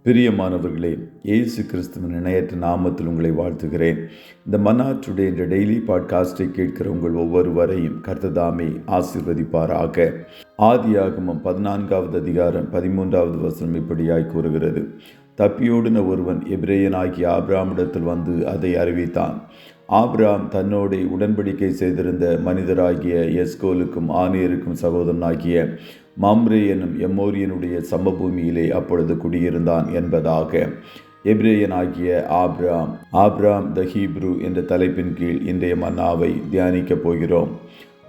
பிரியமானவர்களே, இயேசு கிறிஸ்துவின் இணையற்ற நாமத்தில் உங்களை வாழ்த்துகிறேன். இந்த மன்னா டுடே என்ற டெய்லி பாட்காஸ்டை கேட்கிற உங்கள் ஒவ்வொருவரையும் கர்த்தர் தாமே ஆசீர்வதிப்பாராக. ஆதியாகமம் 14வது அதிகாரம் 13வது வசனம் இப்படியாய் கூறுகிறது: தப்பியோடின ஒருவன் எபிரேயனாகிய ஆபிரகாமிடத்தில் வந்து அதை அறிவித்தான். ஆபிரகாம் தன்னோடு உடன்படிக்கை செய்திருந்த மனிதராகிய எஸ்கோலுக்கும் ஆனேருக்கும் சகோதரனாகிய மம்ரே என்னும் எம்மோரியனுடைய சமபூமியிலே அப்பொழுது குடியிருந்தான் என்பதாக. எபிரேயனாகிய ஆபிரகாம் த ஹீப்ரு என்ற தலைப்பின் கீழ் இன்றைய மன்னாவை தியானிக்கப் போகிறோம்.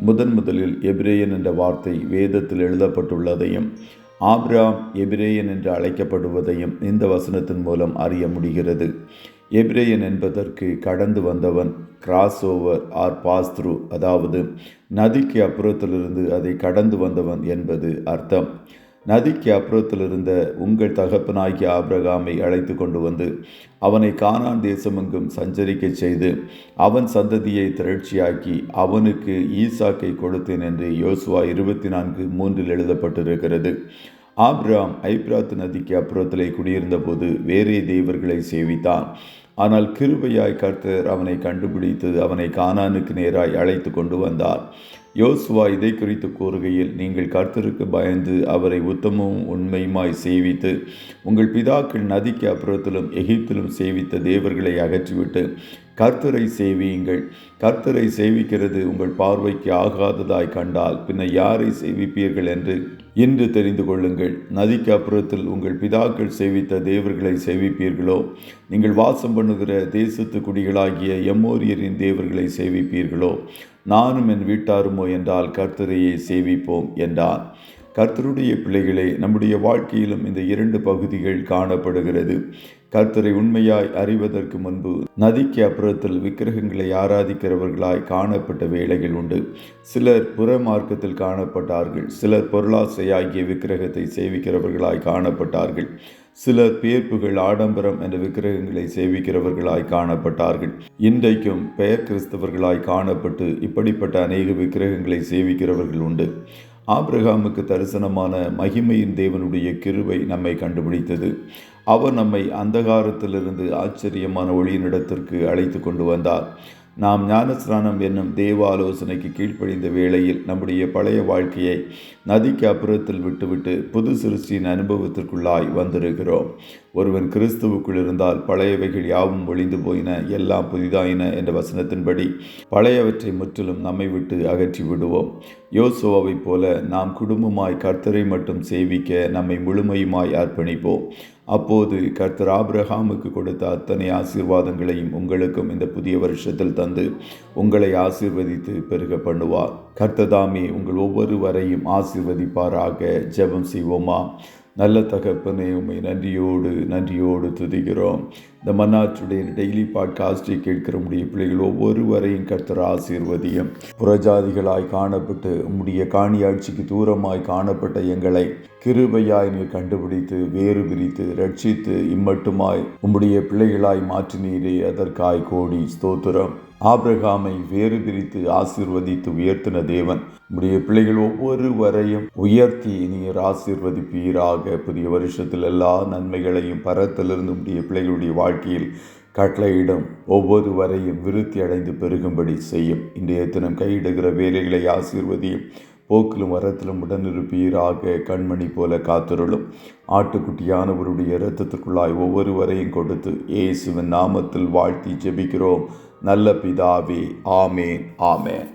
முதலில் எபிரேயன் என்ற வார்த்தை வேதத்தில் எழுதப்பட்டுள்ளதையும் ஆபிரகாம் எபிரேயன் என்று அழைக்கப்படுவதையும் இந்த வசனத்தின் மூலம் அறிய முடிகிறது. எபிரேயன் என்பதற்கு கடந்து வந்தவன், cross over or pass through, அதாவது நதிக்கு அப்புறத்திலிருந்து அதை கடந்து வந்தவன் என்பது அர்த்தம். நதிக்கு அப்புறத்திலிருந்த உங்கள் தகப்பனாகிய ஆபிரகாமை அழைத்து கொண்டு வந்து அவனை கானான் தேசமெங்கும் சஞ்சரிக்க செய்து அவன் சந்ததியை திரட்சியாக்கி அவனுக்கு ஈசாக்கை கொடுத்தேன் என்று யோசுவா 24:3 எழுதப்பட்டிருக்கிறது. ஆபிரகாம் ஐப்பிராத்து நதிக்கு அப்புறத்திலே குடியிருந்த போது வேறே தேவர்களை சேவித்தான். ஆனால் கிருபையாய் கர்த்தர் அவனை கண்டுபிடித்து அவனை கானானுக்கு நேராய் அழைத்து கொண்டு வந்தார். யோசுவா இதை குறித்து கூறுகையில், நீங்கள் கர்த்தருக்கு பயந்து அவரை உத்தமமும் உண்மையுமாய் சேவித்து உங்கள் பிதாக்கள் நதிக்கு அப்புறத்திலும் எகிப்திலும் சேவித்த தேவர்களை அகற்றிவிட்டு கர்த்தரை சேவியுங்கள். கர்த்தரை சேவிக்கிறது உங்கள் பார்வைக்கு ஆகாததாய் கண்டால் பின்ன யாரை சேவிப்பீர்கள் என்று இன்று தெரிந்து கொள்ளுங்கள். நதிக்கு அப்புறத்தில் உங்கள் பிதாக்கள் சேவித்த தேவர்களை சேவிப்பீர்களோ, நீங்கள் வாசம் பண்ணுகிற தேசத்து குடிகளாகிய எம்மோரியரின் தேவர்களை சேவிப்பீர்களோ, நானும் என் வீட்டாருமோ என்றால் கர்த்தரையே சேவிப்போம் என்றான். கர்த்தருடைய பிள்ளைகளே, நம்முடைய வாழ்க்கையிலும் இந்த 2 பகுதிகள் காணப்படுகிறது. கர்த்தரை உண்மையாய் அறிவதற்கு முன்பு நதிக்கு அப்புறத்தில் விக்கிரகங்களை ஆராதிக்கிறவர்களாய் காணப்பட்ட வேளைகள் உண்டு. சிலர் புற மார்க்கத்தில் காணப்பட்டார்கள். சிலர் பொருளாசையாகிய விக்கிரகத்தை சேவிக்கிறவர்களாய் காணப்பட்டார்கள். சிலர் பேர்ப்புகள், ஆடம்பரம் என்ற விக்கிரகங்களை சேவிக்கிறவர்களாய் காணப்பட்டார்கள். இன்றைக்கும் பெயர் கிறிஸ்தவர்களாய் காணப்பட்டு இப்படிப்பட்ட அநேக விக்கிரகங்களை சேவிக்கிறவர்கள் உண்டு. ஆபிரகாமுக்கு தரிசனமான மகிமையின் தேவனுடைய கிருபை நம்மை கண்டுபிடித்தது. அவர் நம்மை அந்தகாரத்திலிருந்து ஆச்சரியமான ஒளியினிடத்திற்கு அழைத்து கொண்டு வந்தார். நாம் ஞானஸ்நானம் என்னும் தேவ ஆலோசனைக்கு கீழ்ப்படிந்த வேளையில் நம்முடைய பழைய வாழ்க்கையை நதிக்கு அப்புறத்தில் விட்டுவிட்டு புது சிருஷ்டியின் அனுபவத்திற்குள்ளாய் வந்திருக்கிறோம். ஒருவன் கிறிஸ்துவுக்குள் இருந்தால் பழையவைகள் யாவும் ஒளிந்து போயின, எல்லாம் புதிதாயின என்ற வசனத்தின்படி பழையவற்றை முற்றிலும் நம்மை விட்டு அகற்றி விடுவோம். யோசுவாவைப் போல நாம் குடும்பமாய் கர்த்தரை மட்டும் சேவிக்க நம்மை முழுமையுமாய் அர்ப்பணிப்போம். அப்போது கர்த்தர் ஆபிரகாமுக்கு கொடுத்த அத்தனை ஆசீர்வாதங்களையும் உங்களுக்கும் இந்த புதிய வருஷத்தில் தந்து உங்களை ஆசீர்வதித்து பெருக பண்ணுவார். கர்த்ததாமே உங்கள் ஒவ்வொருவரையும் ஆசீர்வதிப்பாராக. ஜெபம் செய்வோமா? நல்ல தகப்பனே, உம்மை நன்றியோடு துதிக்கிறோம். இந்த மன்னா டுடே டெய்லி பாட்காஸ்டை கேட்கிற உடைய பிள்ளைகள் ஒவ்வொருவரையும் கர்த்தர் ஆசீர்வதியும். புறஜாதிகளாய் காணப்பட்டு உம்முடைய காணியாட்சிக்கு தூரமாய் காணப்பட்ட எங்களை கிருபையாய் நீர் கண்டுபிடித்து வேறு பிரித்து ரட்சித்து இம்மட்டுமாய் உம்முடைய பிள்ளைகளாய் மாற்றினீரே, அதற்காய் கோடி ஸ்தோத்திரம். ஆபிரகாமை வேறு பிரித்து ஆசீர்வதித்து உயர்த்தின தேவன் உம்முடைய பிள்ளைகள் ஒவ்வொருவரையும் உயர்த்தி நீர் ஆசீர்வதிப்பீராக. புதிய வருஷத்தில் எல்லா நன்மைகளையும் பரத்திலிருந்து உம்முடைய பிள்ளைகளுடைய வாழ்க்கையில் கட்டளையிடும் ஒவ்வொருவரையும் விருத்தி அடைந்து பெருகும்படி செய்யும். இன்றைய தினம் கையிடுகிற வேலைகளை ஆசீர்வதியும். போக்கிலும் வரத்திலும் உடனிருப்பீராக. கண்மணி போல காத்தருளும். ஆட்டுக்குட்டியானவருடைய இரத்தத்துக்குள்ளாய் ஒவ்வொருவரையும் கொடுத்து இயேசுவின் நாமத்தில் வாழ்த்தி ஜெபிக்கிறோம் நல்ல பிதாவே. ஆமேன்.